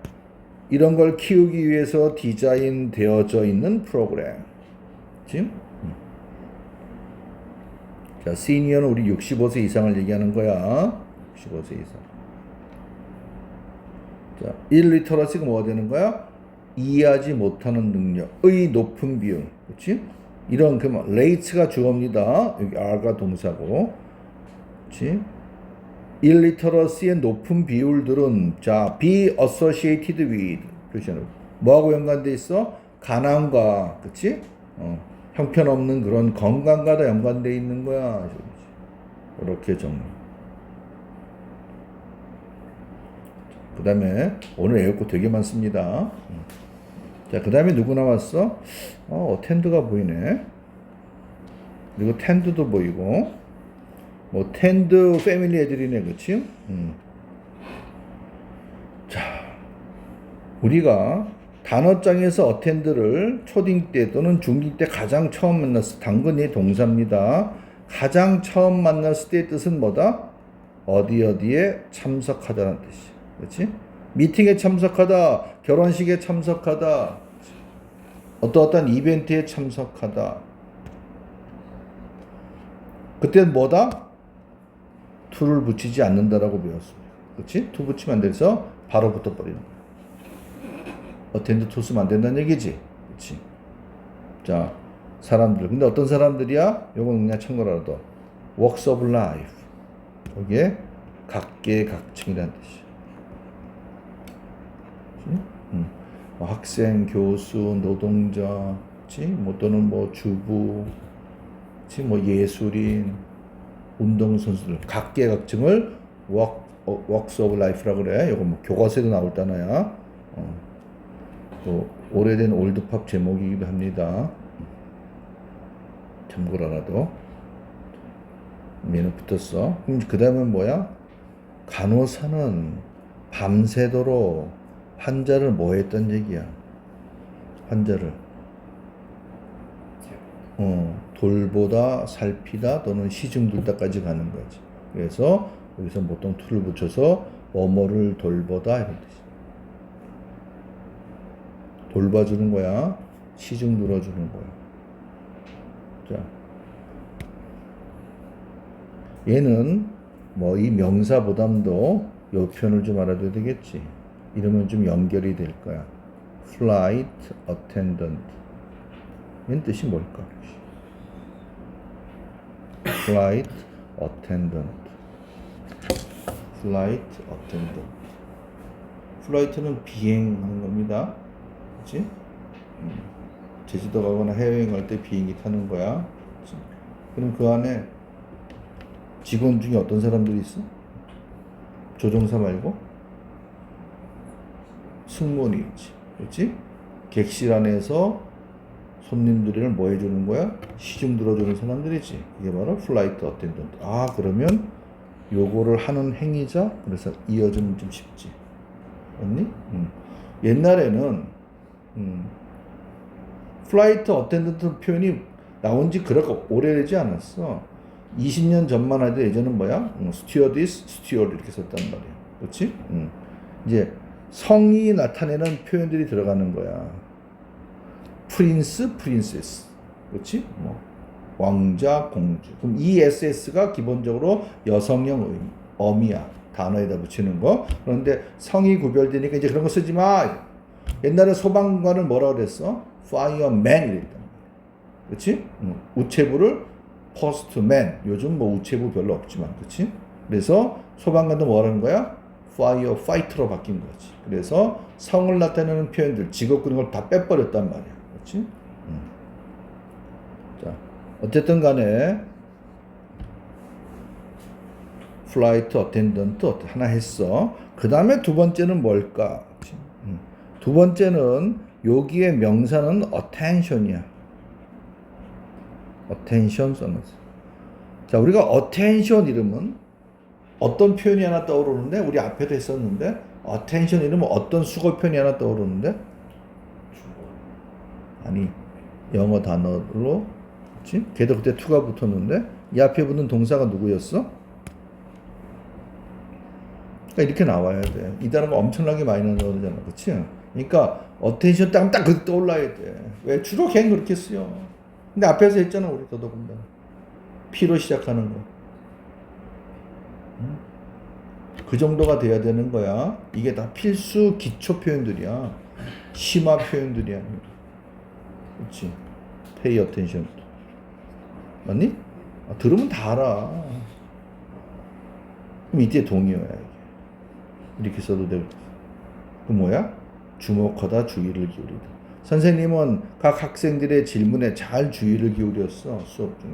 이런 걸 키우기 위해서 디자인 되어져 있는 프로그램. 그치? 자, 시니어는 우리 65세 이상을 얘기하는 거야. 65세 이상. 자, 일리터러시가 뭐가 되는 거야? 이해하지 못하는 능력의 높은 비율. 그치? 이런 레이츠가 주어입니다. 여기 R가 동사고. 그치? 일리터러시의 높은 비율들은 자, be associated with 표시하는 뭐하고 연관돼 있어? 가난과 그치? 형편없는 그런 건강과도 연관돼 있는 거야. 이렇게 정리. 그 다음에 오늘 외울 거 되게 많습니다. 자, 그 다음에 누구 나왔어? 텐드가 보이네. 그리고 텐드도 보이고. 뭐 텐드 패밀리 애들이네. 그치? 자, 우리가 단어장에서 어텐드를 초딩 때 또는 중딩 때 가장 처음 만났을 당근이 동사입니다. 가장 처음 만났을 때의 뜻은 뭐다? 어디에 참석하다는 뜻이야. 그렇지? 미팅에 참석하다, 결혼식에 참석하다, 어떠한 이벤트에 참석하다. 그때는 뭐다? to를 붙이지 않는다라고 배웠습니다. 그렇지? to 붙이면 안 돼서 바로 붙어버리는 거야. attend to 쓰면 안 된다는 얘기지. 그렇지? 자, 사람들. 근데 어떤 사람들이야? 요건 그냥 참고라도. works of life. 여기에 각계각층이라는 뜻이야. 학생, 교수, 노동자, 그치? 뭐 또는 뭐 주부, 그치? 뭐 예술인, 운동선수들, 각계각층을 works of life라고 그래. 이거 뭐 교과서에도 나올 단어야. 또 오래된 올드팝 제목이기도 합니다. 참고라도. 얘는 붙었어. 그럼 그 다음은 뭐야? 간호사는 밤새도록 환자를 뭐 했던 얘기야? 환자를 돌보다, 살피다 또는 시중 둘다까지 가는 거지. 그래서 여기서 보통 to를 붙여서 뭐뭐를 돌보다 이런 뜻이야. 돌봐주는 거야. 시중 들어주는 거야. 자, 얘는 뭐 이 명사보담도 요 표현을 좀 알아둬야 되겠지. 이러면 좀 연결이 될 거야. flight attendant. 얘는 뜻이 뭘까? flight attendant. flight attendant. 플라이트는 비행하는 겁니다. 그치? 제주도 가거나 해외여행 갈 때 비행기 타는 거야. 그치? 그럼 그 안에 직원 중에 어떤 사람들이 있어? 조종사 말고 승무원이 있지. 그렇지? 객실 안에서 손님들을 뭐 해주는 거야? 시중 들어주는 사람들이지. 이게 바로 플라이트 어텐던트. 아, 그러면 요거를 하는 행위자? 그래서 이어주면 좀 쉽지. 맞니? 옛날에는 플라이트 어텐던트 표현이 나온 지 그렇게 오래되지 않았어. 20년 전만 해도 예전은 뭐야? 스튜어디스, 스튜어드 이렇게 썼단 말이야. 그렇지? 이제 성이 나타내는 표현들이 들어가는 거야. 프린스, 프린세스. 그렇지? 뭐 왕자, 공주. 그럼 이 SS가 기본적으로 여성형 어미야. 단어에다 붙이는 거. 그런데 성이 구별되니까 이제 그런 거 쓰지 마. 옛날에 소방관을 뭐라고 그랬어? fireman 이랬단 말이야. 그렇지? 우체부를 postman. 요즘 뭐 우체부 별로 없지만, 그렇지? 그래서 소방관도 뭐라는 거야? firefighter로 바뀐 거지. 그래서 성을 나타내는 표현들, 직업 그런 걸 다 빼버렸단 말이야. 그렇지? 자, 어쨌든 간에 플라이트 어텐던트 하나 했어. 그 다음에 두 번째는 뭘까? 두 번째는 여기에 명사는 attention이야. attention 써놨어. 자, 우리가 attention 이름은 어떤 표현이 하나 떠오르는데, 우리 앞에도 했었는데, attention 이름은 어떤 수거 표현이 하나 떠오르는데, 아니, 영어 단어로, 그치? 걔도 그때 to가 붙었는데, 이 앞에 붙는 동사가 누구였어? 그러니까 이렇게 나와야 돼. 이 단어가 엄청나게 많이 나오잖아. 그치? 그러니까, attention 딱 그렇게 떠올라야 돼. 왜? 주로 걔는 그렇게 쓰여. 근데 앞에서 했잖아, 우리 더더군다나. P로 시작하는 거. 그 정도가 돼야 되는 거야. 이게 다 필수 기초 표현들이야. 심화 표현들이 아니야. 그렇지? Pay attention. 맞니? 아, 들으면 다 알아. 그럼 이때 동의어야 이게. 이렇게 써도 되고. 그 뭐야? 주목하다, 주의를 기울이다. 선생님은 각 학생들의 질문에 잘 주의를 기울였어. 수업 중에.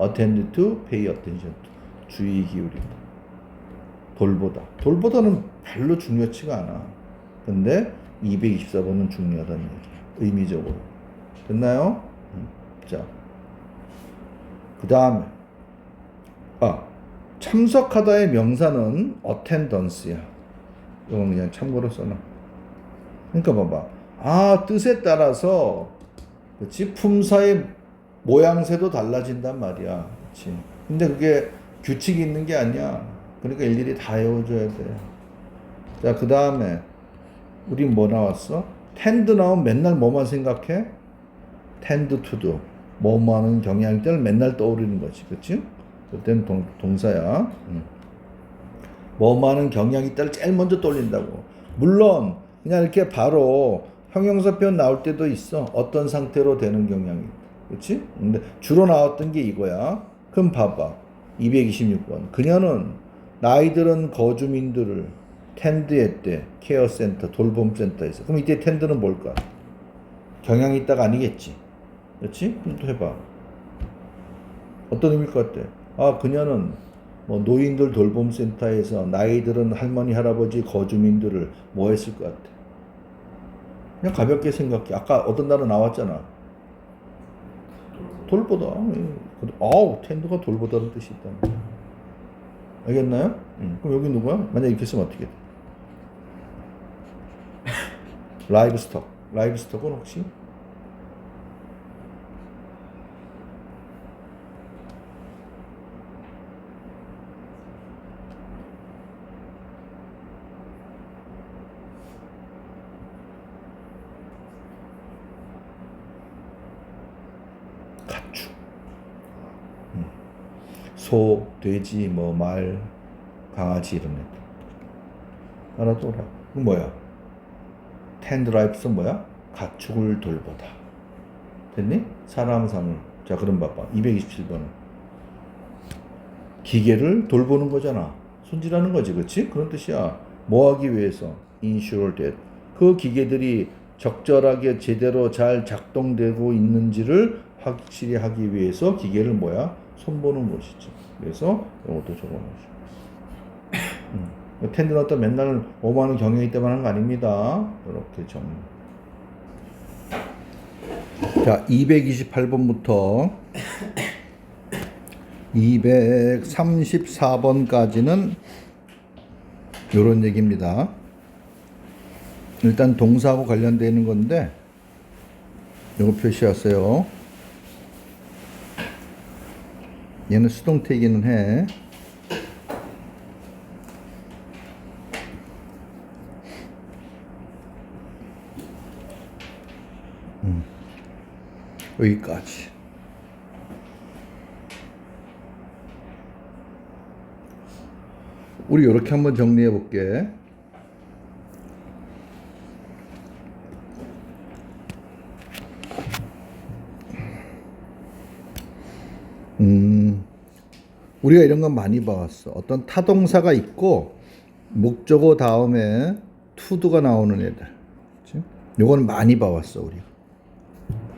attend to, pay attention to. 주의 기울이다. 돌보다. 돌보다는 별로 중요치가 않아. 근데 224번은 중요하다는 얘기야. 의미적으로. 됐나요? 자. 그 다음에 참석하다의 명사는 attendance야. 이건 그냥 참고로 써놔. 그러니까 봐봐. 뜻에 따라서 그렇지? 품사의 모양새도 달라진단 말이야. 그렇지? 근데 그게 규칙이 있는 게 아니야. 그러니까 일일이 다 외워줘야 돼. 자, 그 다음에 우리 뭐 나왔어? tend 나오면 맨날 뭐만 생각해? tend to do. 뭐뭐 하는 경향들 맨날 떠오르는 거지. 그치? 그때는 동사야. 뭐뭐 하는 경향이 있다를 제일 먼저 떠올린다고. 물론 그냥 이렇게 바로 형용사 표현 나올 때도 있어. 어떤 상태로 되는 경향이. 그치? 근데 주로 나왔던 게 이거야. 그럼 봐봐. 226번. 그녀는 나이들은 거주민들을 텐드했대. 케어센터, 돌봄센터에서. 그럼 이때 텐드는 뭘까? 경향이 있다가 아니겠지. 그렇지? 그럼 또 해봐. 어떤 의미일 것 같아? 그녀는 뭐 노인들 돌봄센터에서 나이들은 할머니, 할아버지, 거주민들을 뭐 했을 것 같아? 그냥 가볍게 생각해. 아까 어떤 단어 나왔잖아. 돌보다. 텐드가 돌보다는 뜻이 있다. 알겠나요? 그럼 여기 누구야? 만약 이렇게 쓰면 어떻게 돼? 라이브스톡. 라이브스톡은 혹시? 가축. 소, 돼지, 말, 강아지 이런 애들. 알아둬라. 그 뭐야? 텐드 라이프스 뭐야? 가축을 돌보다. 됐니? 사람 상을. 자, 그럼 봐봐. 227번은. 기계를 돌보는 거잖아. 손질하는 거지, 그렇지? 그런 뜻이야. 뭐 하기 위해서? ensure that. 그 기계들이 적절하게 제대로 잘 작동되고 있는지를 확실히 하기 위해서 기계를 뭐야? 손보는 것이지. 그래서 이것도 적어놓으시고. 텐드너트 맨날 5만원 경영이 때만 하는 거 아닙니다. 이렇게 정리. 자, 228번부터 234번까지는 이런 얘기입니다. 일단 동사하고 관련되는 건데 이거 표시하세요. 얘는 수동태이기는 해. 여기까지. 우리 이렇게 한번 정리해 볼게. 우리가 이런 건 많이 봐왔어. 어떤 타동사가 있고 목적어 다음에 to도가 나오는 애들. 그치? 요거는 많이 봐왔어, 우리가.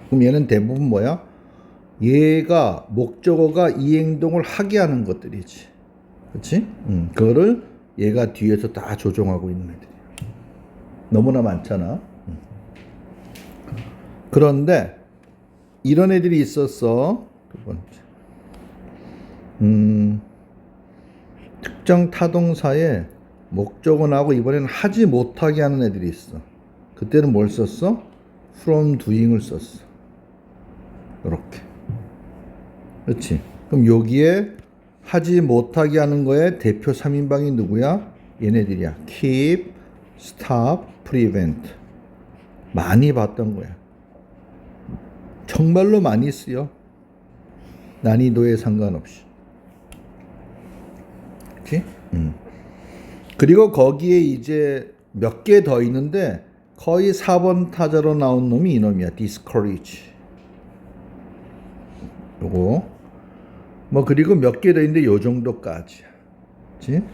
그럼 얘는 대부분 뭐야? 얘가 목적어가 이 행동을 하게 하는 것들이지. 그렇지? 그거를 얘가 뒤에서 다 조종하고 있는 애들이야. 너무나 많잖아. 그런데 이런 애들이 있었어. 두 번째. 특정 타동사에 목적어 나오고 이번에는 하지 못하게 하는 애들이 있어. 그때는 뭘 썼어? from doing을 썼어. 이렇게. 그렇지? 그럼 여기에 하지 못하게 하는 거에 대표 3인방이 누구야? 얘네들이야. keep, stop, prevent. 많이 봤던 거야. 정말로 많이 쓰여. 난이도에 상관없이. 그렇지? 그리고 거기에 이제 몇 개 더 있는데 거의 4번 타자로 나온 놈이 이놈이야. discourage. 요거. 뭐 그리고 몇 개 더 있는데 요 정도까지. 그렇지?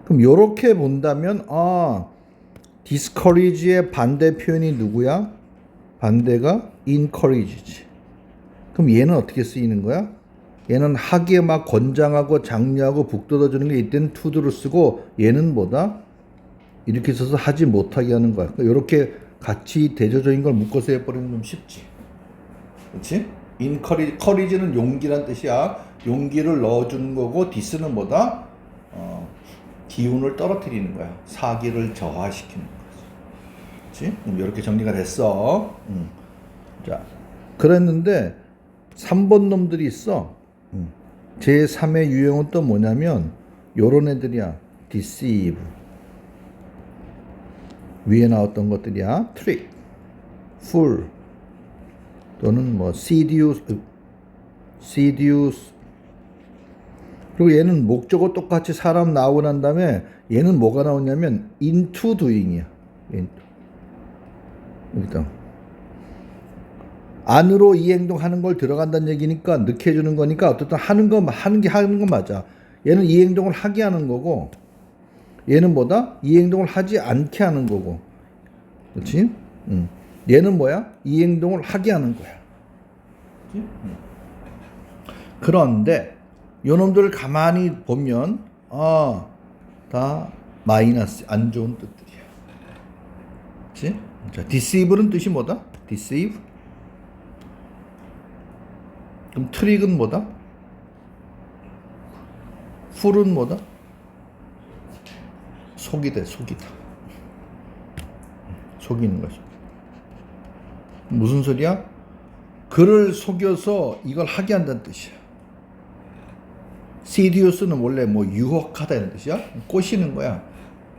그럼 요렇게 본다면 discourage의 반대 표현이 누구야? 반대가 encourage지. 그럼 얘는 어떻게 쓰이는 거야? 얘는 하기에 막 권장하고 장려하고 북돋아주는 게 이때는 to도를 쓰고 얘는 뭐다? 이렇게 써서 하지 못하게 하는 거야. 그러니까 이렇게 같이 대조적인 걸 묶어서 해버리면 좀 쉽지. 그렇지? encourage는 용기란 뜻이야. 용기를 넣어주는 거고 dis는 뭐다? 기운을 떨어뜨리는 거야. 사기를 저하시키는 거지. 그렇지? 이렇게 정리가 됐어. 자, 그랬는데 3번 놈들이 있어. 제3의 유형은 또 뭐냐면 요런 애들이야. deceive. 위에 나왔던 것들이야. trick, fool 또는 뭐 seduce. 그리고 얘는 목적어 똑같이 사람 나오고 난 다음에 얘는 뭐가 나오냐면 into doing이야. into. 일단 안으로 이 행동하는 걸 들어간다는 얘기니까 넣게 해주는 거니까 어쨌든 하는 거 맞아. 얘는 이 행동을 하게 하는 거고 얘는 뭐다? 이 행동을 하지 않게 하는 거고. 그렇지? 얘는 뭐야? 이 행동을 하게 하는 거야. 그렇지? 그런데 요놈들을 가만히 보면 다 마이너스 안 좋은 뜻들이야. 그렇지? 자, deceive는 뜻이 뭐다? deceive. 그럼 트릭은 뭐다? fool은 뭐다? 속이다. 속이는 거죠. 무슨 소리야? 그를 속여서 이걸 하게 한다는 뜻이야. seduce는 원래 뭐 유혹하다 이런 뜻이야. 꼬시는 거야.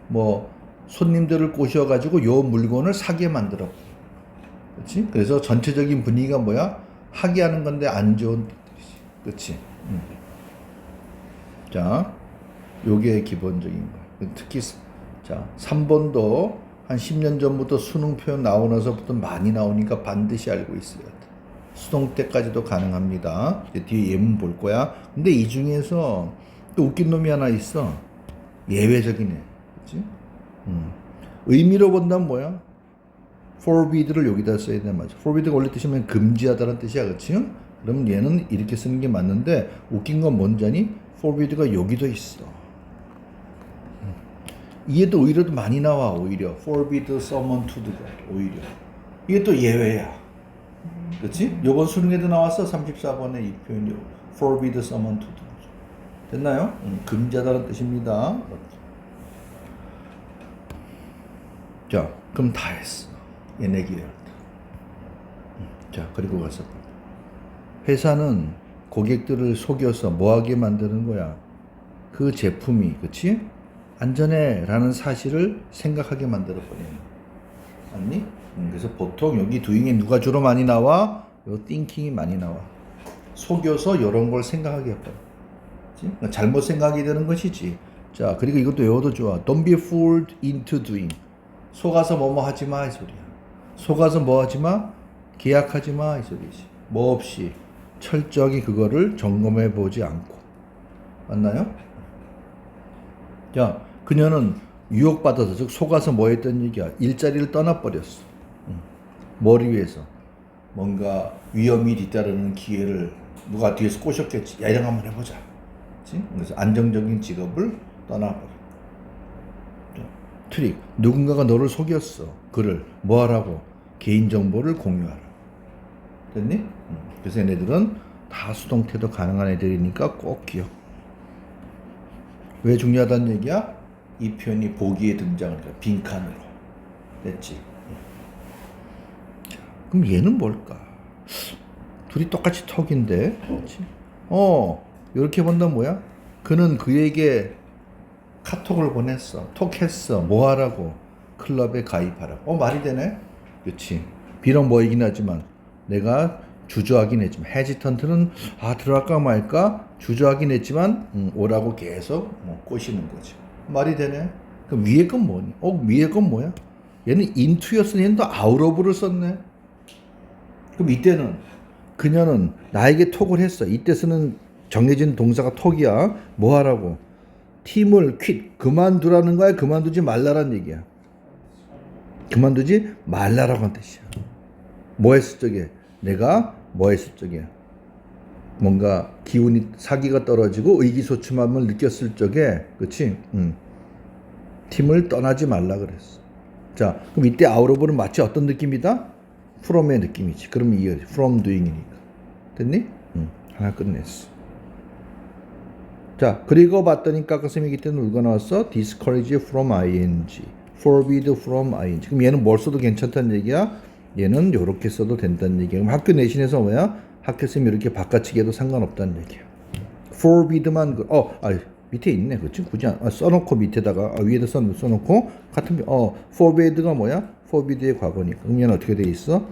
뭐 손님들을 꼬셔가지고 요 물건을 사게 만들어. 그렇지? 그래서 전체적인 분위기가 뭐야? 하게 하는 건데 안 좋은 뜻이지. 그렇지? 자, 요게 기본적인 거야. 특히 자 3번도 한 10년 전부터 수능 표현 나오고 나서부터 많이 나오니까 반드시 알고 있어야 돼. 수동 때까지도 가능합니다. 이제 뒤에 예문 볼 거야. 근데 이 중에서 또 웃긴 놈이 하나 있어. 예외적이네. 그치? 의미로 본다면 뭐야? forbidd를 여기다 써야 돼, 맞아. forbidd가 원래 뜻이면 금지하다는 뜻이야, 그치? 그럼 얘는 이렇게 쓰는 게 맞는데, 웃긴 건 뭔지 아니? forbidd가 여기도 있어. 이게 또 오히려 많이 나와, 오히려. forbid someone to do가, 오히려. 이게 또 예외야. 그치? 요번 수능에도 나왔어, 34번에 이 표현이. forbid someone to do. 됐나요? 금지하다는 뜻입니다. 자, 그럼 다 했어. 얘네 기회할 때. 자, 그리고 가서 회사는 고객들을 속여서 뭐하게 만드는 거야? 그 제품이, 그치? 안전해 라는 사실을 생각하게 만들어 버리는 거야. 맞니? 그래서 보통 여기 doing에 누가 주로 많이 나와? 요 thinking이 많이 나와. 속여서 이런 걸 생각하게 해버려. 그러니까 잘못 생각이 되는 것이지. 자, 그리고 이것도 외워도 좋아. Don't be fooled into doing. 속아서 뭐뭐 하지 마, 이 소리야. 속아서 뭐 하지 마? 계약하지 마, 이 소리지. 뭐 없이 철저하게 그거를 점검해 보지 않고. 맞나요? 자, 그녀는 유혹받아서, 즉 속아서 뭐 했던 얘기야? 일자리를 떠나버렸어. 머리 위해서. 뭔가 위험이 뒤따르는 기회를 누가 뒤에서 꼬셨겠지. 야, 이런 거 한번 해보자. 그치? 그래서 안정적인 직업을 떠나버려. 트릭. 누군가가 너를 속였어. 그를 뭐 하라고? 개인정보를 공유하라. 됐니? 그래서 얘네들은 다 수동태도 가능한 애들이니까 꼭 기억. 왜 중요하다는 얘기야? 이 표현이 보기에 등장하니까 빈칸으로. 됐지? 그럼 얘는 뭘까? 둘이 똑같이 턱인데, 그렇지? 이렇게 본다면 뭐야? 그는 그에게 카톡을 보냈어. 톡했어. 뭐 하라고? 클럽에 가입하라고. 말이 되네? 그렇지. 비록 뭐이긴 하지만 내가 주저하긴 했지만 헤지턴트는 들어갈까 말까 주저하긴 했지만 오라고 계속 꼬시는 거지. 말이 되네? 그럼 위에 건 뭐니? 위에 건 뭐야? 얘는 into였으니 얘는 또 out of를 썼네. 그럼 이때는 그녀는 나에게 톡을 했어. 이때 쓰는 정해진 동사가 톡이야. 뭐 하라고? 팀을 quit, 그만두라는 거야? 그만두지 말라란 얘기야. 그만두지 말라라고 한 뜻이야. 뭐 했을 적에? 내가 뭐 했을 적에? 뭔가 기운이, 사기가 떨어지고 의기소침함을 느꼈을 적에, 그치? 팀을 떠나지 말라 그랬어. 자, 그럼 이때 out of는 마치 어떤 느낌이다? from의 느낌이지. 그럼 이해. from doing이니까. 됐니? 하나 끝냈어. 자, 그리고 봤더니 깎아쓰기 때는 누가 나왔어? discourage from ing, forbid from ing. 그럼 얘는 뭘 써도 괜찮다는 얘기야? 얘는 이렇게 써도 된다는 얘기야. 그럼 학교 내신에서 뭐야? 학교쌤이 이렇게 바꿔치기 해도 상관없다는 얘기야. forbid만 밑에 있네. 그치? 굳이 써놓고 밑에다가 위에다 써놓고 같은 forbid가 뭐야? forbid의 과거니까. 그럼 얘는 어떻게 돼 있어?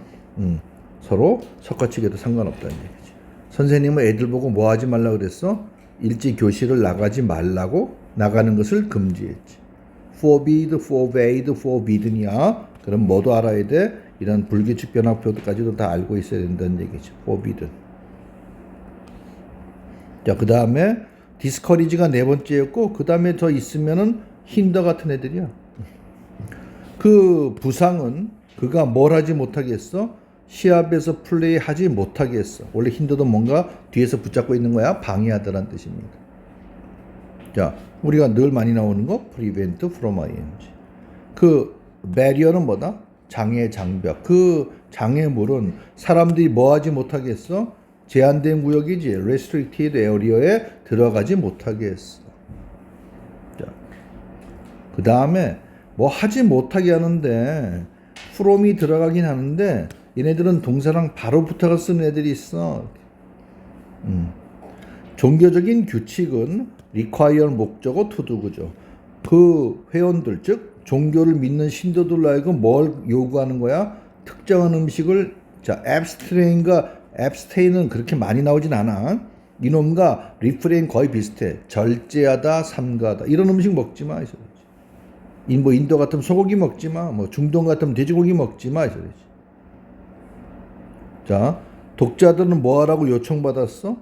서로 섞어치기 해도 상관없다는 얘기지. 선생님은 애들 보고 뭐 하지 말라 그랬어? 일찍 교실을 나가지 말라고 나가는 것을 금지했지. forbid, forbade, forbidden이야. 그럼 뭐도 알아야 돼? 이런 불규칙 변화표까지도 다 알고 있어야 된다는 얘기죠. forbidden. 자, 그 다음에 discourage가 네 번째였고, 그 다음에 더 있으면은 hinder 같은 애들이야. 그 부상은 그가 뭘 하지 못하게 했어? 시합에서 플레이하지 못하게 했어. 원래 힌더도 뭔가 뒤에서 붙잡고 있는 거야. 방해하다라는 뜻입니다. 자, 우리가 늘 많이 나오는 거 prevent from ing. 그 barrier는 뭐다? 장애, 장벽. 그 장애물은 사람들이 뭐 하지 못하게 했어? 제한된 구역이지. restricted area에 들어가지 못하게 했어. 자, 그 다음에 뭐 하지 못하게 하는데 from이 들어가긴 하는데 얘네들은 동사랑 바로 붙어서 쓰는 애들이 있어. 종교적인 규칙은 require 목적어 to do죠. 그 회원들, 즉 종교를 믿는 신도들로 하여금 뭘 요구하는 거야? 특정한 음식을, 자, abstain은 그렇게 많이 나오진 않아. 이놈과 refrain 거의 비슷해. 절제하다, 삼가하다. 이런 음식 먹지 마. 뭐 인도 같으면 소고기 먹지 마. 뭐 중동 같으면 돼지고기 먹지 마. 이 소리지. 자, 독자들은 뭐 하라고 요청받았어?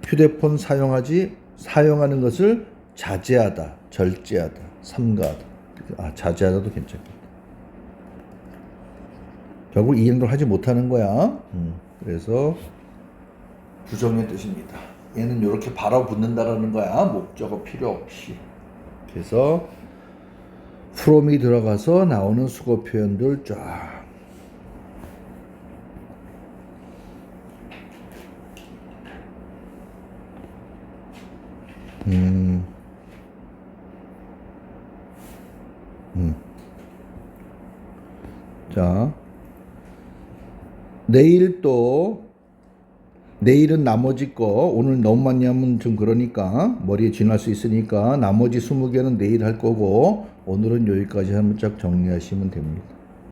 휴대폰 사용하지 사용하는 것을 자제하다, 절제하다, 삼가하다. 자제하다도 괜찮겠다. 결국 이 행동을 하지 못하는 거야. 그래서 부정의 뜻입니다. 얘는 이렇게 바로 붙는다라는 거야. 목적어 필요 없이. 그래서 from이 들어가서 나오는 수거 표현들 쫙. 자, 내일은 나머지 거, 오늘 너무 많이 하면 좀 그러니까 머리에 지날 수 있으니까 나머지 20개는 내일 할 거고 오늘은 여기까지 한번 쫙 정리하시면 됩니다.